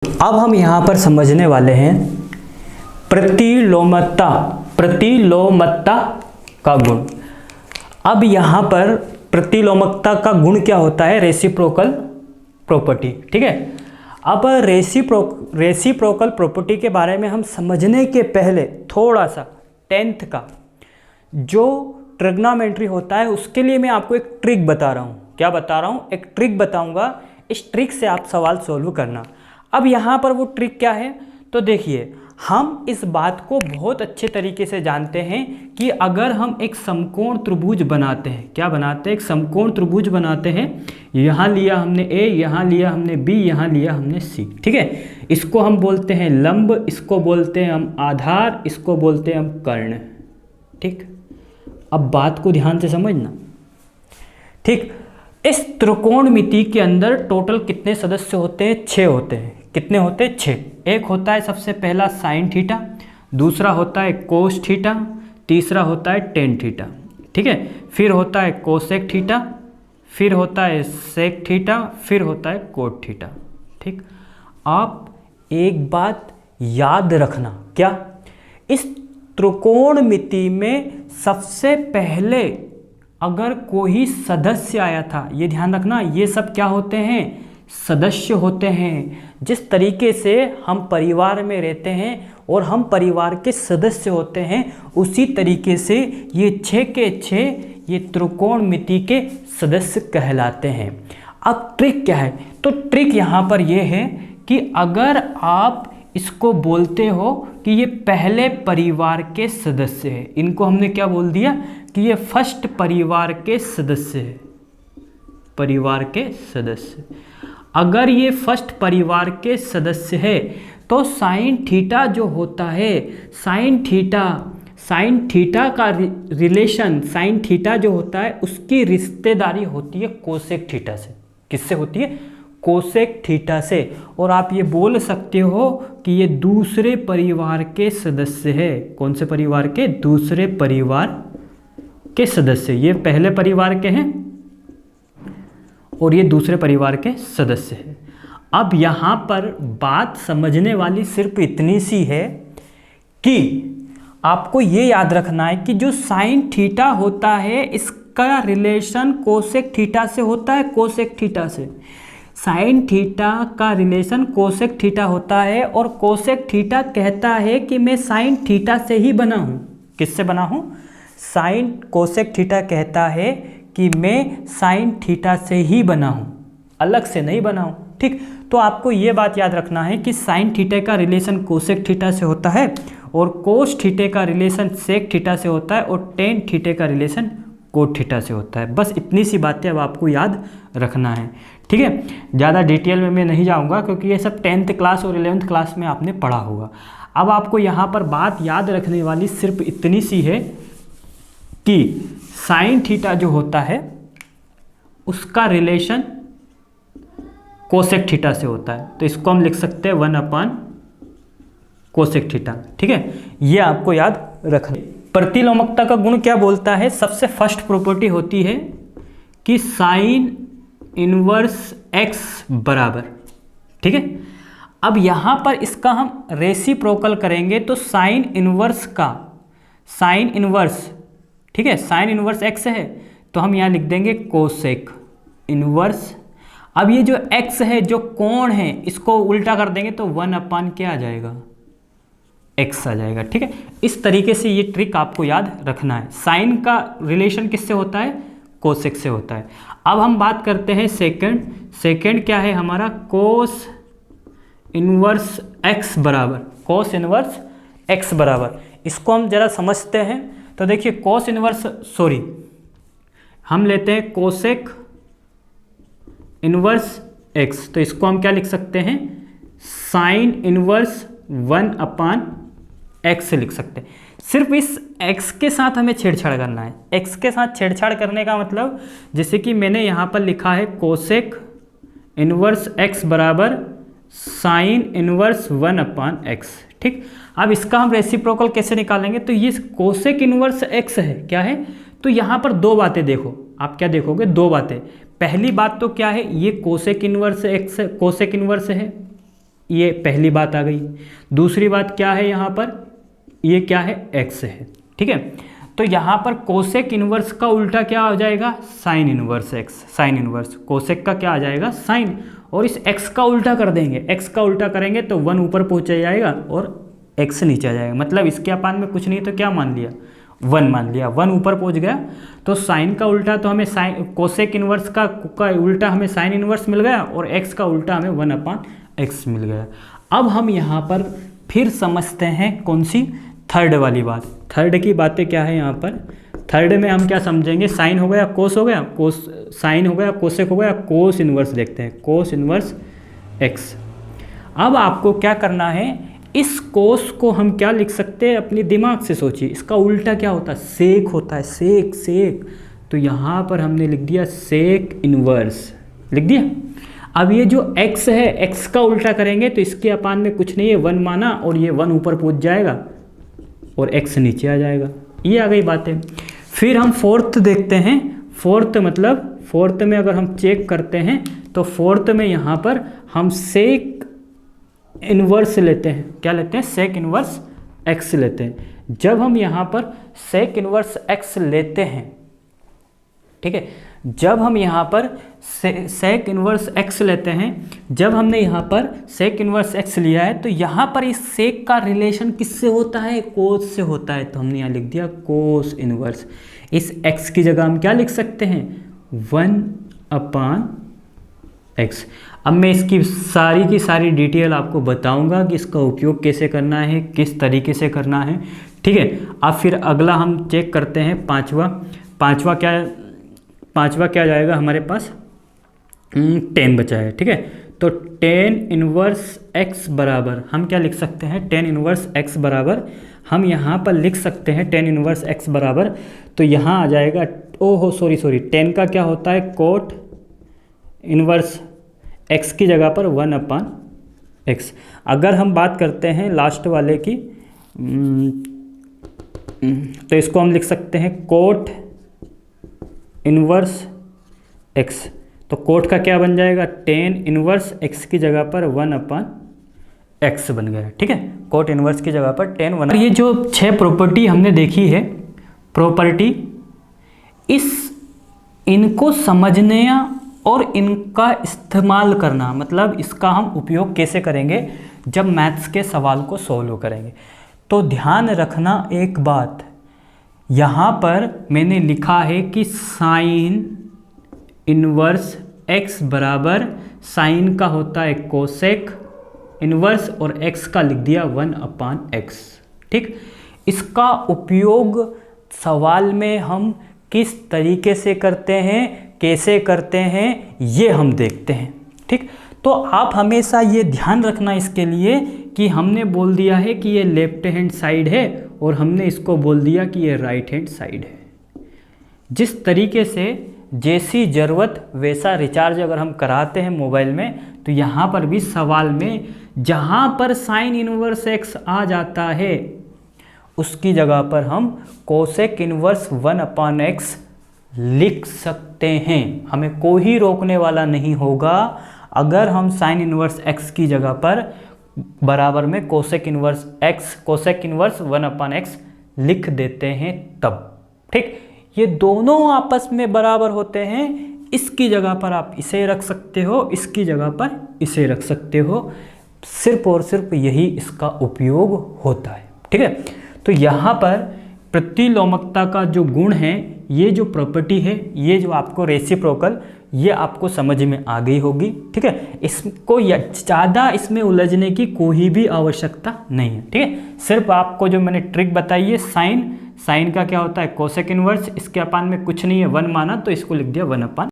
अब हम यहाँ पर समझने वाले हैं प्रतिलोमता का गुण। अब यहाँ पर प्रतिलोमकता का गुण क्या होता है? Reciprocal property. ठीक है, अब रेसिप्रोकल प्रॉपर्टी के बारे में हम समझने के पहले थोड़ा सा 10th का जो ट्रिग्नोमेट्री होता है उसके लिए मैं आपको एक ट्रिक बता रहा हूँ। क्या बता रहा हूँ? एक ट्रिक बताऊँगा, इस ट्रिक से आप सवाल सॉल्व करना। अब यहाँ पर वो ट्रिक क्या है? तो देखिए, हम इस बात को बहुत अच्छे तरीके से जानते हैं कि अगर हम एक समकोण त्रिभुज बनाते हैं, क्या बनाते हैं? एक समकोण त्रिभुज बनाते हैं। यहाँ लिया हमने ए, यहाँ लिया हमने बी, यहाँ लिया हमने सी। ठीक है, इसको हम बोलते हैं लंब, इसको बोलते हैं हम आधार, इसको बोलते हैं हम कर्ण। ठीक, अब बात को ध्यान से समझना। ठीक, इस त्रिकोणमिति के अंदर टोटल कितने सदस्य होते हैं? 6 होते हैं। कितने होते हैं? 6। एक होता है सबसे पहला साइन थीटा, दूसरा होता है कोस थीटा, तीसरा होता है टेन थीटा। ठीक है, फिर होता है कोसेक थीटा, फिर होता है सेक थीटा, फिर होता है कोट थीटा। ठीक, आप एक बात याद रखना, क्या? इस त्रिकोणमिति में सबसे पहले अगर कोई सदस्य आया था, ये ध्यान रखना, ये सब क्या होते हैं? सदस्य होते हैं। जिस तरीके से हम परिवार में रहते हैं और हम परिवार के सदस्य होते हैं, उसी तरीके से ये 6 के 6 ये त्रिकोणमिति के सदस्य कहलाते हैं। अब ट्रिक क्या है? तो ट्रिक यहाँ पर ये है कि अगर आप इसको बोलते हो कि ये पहले परिवार के सदस्य है, इनको हमने क्या बोल दिया कि ये फर्स्ट परिवार के सदस्य है, परिवार के सदस्य। अगर ये फर्स्ट परिवार के सदस्य है तो साइन थीटा जो होता है, साइन थीटा का रिलेशन, साइन थीटा जो होता है उसकी रिश्तेदारी होती है कोसेक थीटा से। किससे होती है? कोसेक थीटा से। और आप ये बोल सकते हो कि ये दूसरे परिवार के सदस्य है। कौन से परिवार के? दूसरे परिवार के सदस्य। ये पहले परिवार के हैं और ये दूसरे परिवार के सदस्य हैं। अब यहाँ पर बात समझने वाली सिर्फ इतनी सी है कि आपको ये याद रखना है कि जो साइन थीटा होता है इसका रिलेशन कोसेक थीटा से होता है, कोसेक थीटा से। साइन थीटा का रिलेशन कोसेक थीटा होता है और कोसेक थीटा कहता है कि मैं साइन थीटा से ही बना हूँ। किससे बना हूँ? साइन कोसेक थीटा कहता है कि मैं साइन थीटा से ही बना हूँ, अलग से नहीं बना हूँ। ठीक, तो आपको ये बात याद रखना है कि साइन थीटा का रिलेशन कोसेक थीटा से होता है और कोस थीटा का रिलेशन सेक थीटा से होता है और टेन थीटा का रिलेशन कोट थीटा से होता है। बस इतनी सी बातें अब आपको याद रखना है। ठीक है, ज़्यादा डिटेल में मैं नहीं जाऊँगा क्योंकि ये सब 10th क्लास और 11th क्लास में आपने पढ़ा होगा। अब आपको यहाँ पर बात याद रखने वाली सिर्फ इतनी सी है कि साइन थीटा जो होता है उसका रिलेशन कोसेक थीटा से होता है, तो इसको हम लिख सकते हैं 1 कोसेक थीटा। ठीक है, ये आपको याद रखना। प्रतिलोमकता का गुण क्या बोलता है? सबसे फर्स्ट प्रॉपर्टी होती है कि साइन इनवर्स एक्स बराबर। ठीक है, अब यहाँ पर इसका हम रेसिप्रोकल करेंगे तो साइन इनवर्स का, साइन इनवर्स, ठीक है, साइन इनवर्स एक्स है तो हम यहाँ लिख देंगे कोसेक इनवर्स। अब ये जो एक्स है, जो कोण है, इसको उल्टा कर देंगे तो 1 क्या आ जाएगा? एक्स आ जाएगा। ठीक है, इस तरीके से ये ट्रिक आपको याद रखना है। साइन का रिलेशन किससे होता है? कोसेक से होता है। अब हम बात करते हैं सेकंड। सेकंड क्या है हमारा? कोस इनवर्स एक्स बराबर, कोस इनवर्स एक्स बराबर। इसको हम जरा समझते हैं। तो देखिए, कोस इनवर्स, सॉरी, हम लेते हैं कोसेक इनवर्स एक्स, तो इसको हम क्या लिख सकते हैं? साइन इनवर्स 1/x से लिख सकते हैं। सिर्फ इस x के साथ हमें छेड़छाड़ करना है। x के साथ छेड़छाड़ करने का मतलब, जैसे कि मैंने यहाँ पर लिखा है कोसेक इनवर्स x बराबर साइन इनवर्स 1/x। ठीक, अब इसका हम रेसिप्रोकल कैसे निकालेंगे? तो ये कोसेक इनवर्स x है, क्या है? तो यहाँ पर दो बातें देखो, आप क्या देखोगे? दो बातें। पहली बात तो क्या है? ये cosec inverse x, cosec inverse है, ये पहली बात आ गई। दूसरी बात क्या है यहाँ पर, ये क्या है, x है, ठीक है। तो यहाँ पर कोसेक इनवर्स का उल्टा क्या आ जाएगा, sine inverse x, sine inverse cosec का क्या आ जाएगा, साइन, और इस x का उल्टा कर देंगे, x का उल्टा करेंगे तो 1 ऊपर पहुँच जाएगा और x नीचे आ जाएगा। मतलब इसके अपान में कुछ नहीं तो क्या मान लिया, 1 मान लिया, 1 ऊपर पहुँच गया। तो साइन का उल्टा तो हमें साइन, कोसेक इनवर्स का उल्टा हमें साइन इनवर्स मिल गया और x का उल्टा हमें 1/x मिल गया। अब हम यहाँ पर फिर समझते हैं कौन सी, थर्ड वाली बात। थर्ड की बातें क्या है यहाँ पर, थर्ड में हम क्या समझेंगे, साइन हो गया, कोस हो गया, कोस साइन हो गया, कोसेक हो गया, कोस इनवर्स देखते हैं, कोस इनवर्स x। अब आपको क्या करना है, इस कोस को हम क्या लिख सकते हैं, अपनी दिमाग से सोचिए, इसका उल्टा क्या होता है, सेक होता है, सेक सेक। तो यहाँ पर हमने लिख दिया सेक इनवर्स, लिख दिया। अब ये जो x है, x का उल्टा करेंगे तो इसके अपान में कुछ नहीं है, 1 माना और ये 1 ऊपर पहुँच जाएगा और x नीचे आ जाएगा। ये आ गई बातें। फिर हम फोर्थ देखते हैं। फोर्थ मतलब फोर्थ में अगर हम चेक करते हैं तो फोर्थ में यहाँ पर हम सेक इनवर्स लेते हैं, क्या लेते हैं, सेक इनवर्स x लेते हैं। जब हम यहाँ पर सेक इनवर्स x लेते हैं, ठीक है, जब हम यहाँ पर सेक इनवर्स x लेते हैं, जब हमने यहाँ पर सेक इनवर्स x लिया है तो यहाँ पर इस सेक का रिलेशन किससे होता है, कोस से होता है। तो हमने यहाँ लिख दिया कोस इनवर्स। इस x की जगह हम क्या लिख सकते हैं, 1/x। अब मैं इसकी सारी की सारी डिटेल आपको बताऊंगा कि इसका उपयोग कैसे करना है, किस तरीके से करना है, ठीक है। अब फिर अगला हम चेक करते हैं पांचवा क्या जाएगा हमारे पास, 10 बचा है, ठीक है। तो 10 इनवर्स x बराबर हम क्या लिख सकते हैं, 10 इनवर्स x बराबर हम यहाँ पर लिख सकते हैं 10 इनवर्स x बराबर, तो यहाँ आ जाएगा, ओहो सॉरी 10 का क्या होता है, कोट इनवर्स x की जगह पर 1/x। अगर हम बात करते हैं लास्ट वाले की, तो इसको हम लिख सकते हैं कोट इनवर्स x। तो कोट का क्या बन जाएगा, 10 इनवर्स x की जगह पर 1/x बन गया, ठीक है। कोट इनवर्स की जगह पर 10 1। ये जो 6 प्रॉपर्टी हमने देखी है, प्रॉपर्टी, इनको समझने और इनका इस्तेमाल करना, मतलब इसका हम उपयोग कैसे करेंगे जब मैथ्स के सवाल को सॉल्व करेंगे। तो ध्यान रखना एक बात, यहाँ पर मैंने लिखा है कि साइन इनवर्स x बराबर साइन का होता है कोसेक इनवर्स और x का लिख दिया 1/x, ठीक। इसका उपयोग सवाल में हम किस तरीके से करते हैं, कैसे करते हैं, ये हम देखते हैं, ठीक। तो आप हमेशा ये ध्यान रखना इसके लिए कि हमने बोल दिया है कि ये लेफ्ट हैंड साइड है और हमने इसको बोल दिया कि ये राइट हैंड साइड है। जिस तरीके से जैसी ज़रूरत वैसा रिचार्ज अगर हम कराते हैं मोबाइल में, तो यहाँ पर भी सवाल में जहाँ पर साइन इनवर्स x आ जाता है उसकी जगह पर हम कोसेक इनवर्स 1/x लिख सकते हैं। हमें कोई रोकने वाला नहीं होगा अगर हम साइन इनवर्स x की जगह पर बराबर में कोसेक इनवर्स 1/x लिख देते हैं तब, ठीक। ये दोनों आपस में बराबर होते हैं, इसकी जगह पर आप इसे रख सकते हो, इसकी जगह पर इसे रख सकते हो, सिर्फ और सिर्फ यही इसका उपयोग होता है, ठीक है। तो यहाँ पर प्रतिलोमकता का जो गुण है, ये जो प्रॉपर्टी है, ये जो आपको रेसिप्रोकल, ये आपको समझ में आ गई होगी, ठीक है। इसको ज़्यादा इसमें उलझने की कोई भी आवश्यकता नहीं है, ठीक है। सिर्फ आपको जो मैंने ट्रिक बताई है, साइन का क्या होता है, कोसेक इनवर्स, इसके अपान में कुछ नहीं है, 1 माना तो इसको लिख दिया 1/।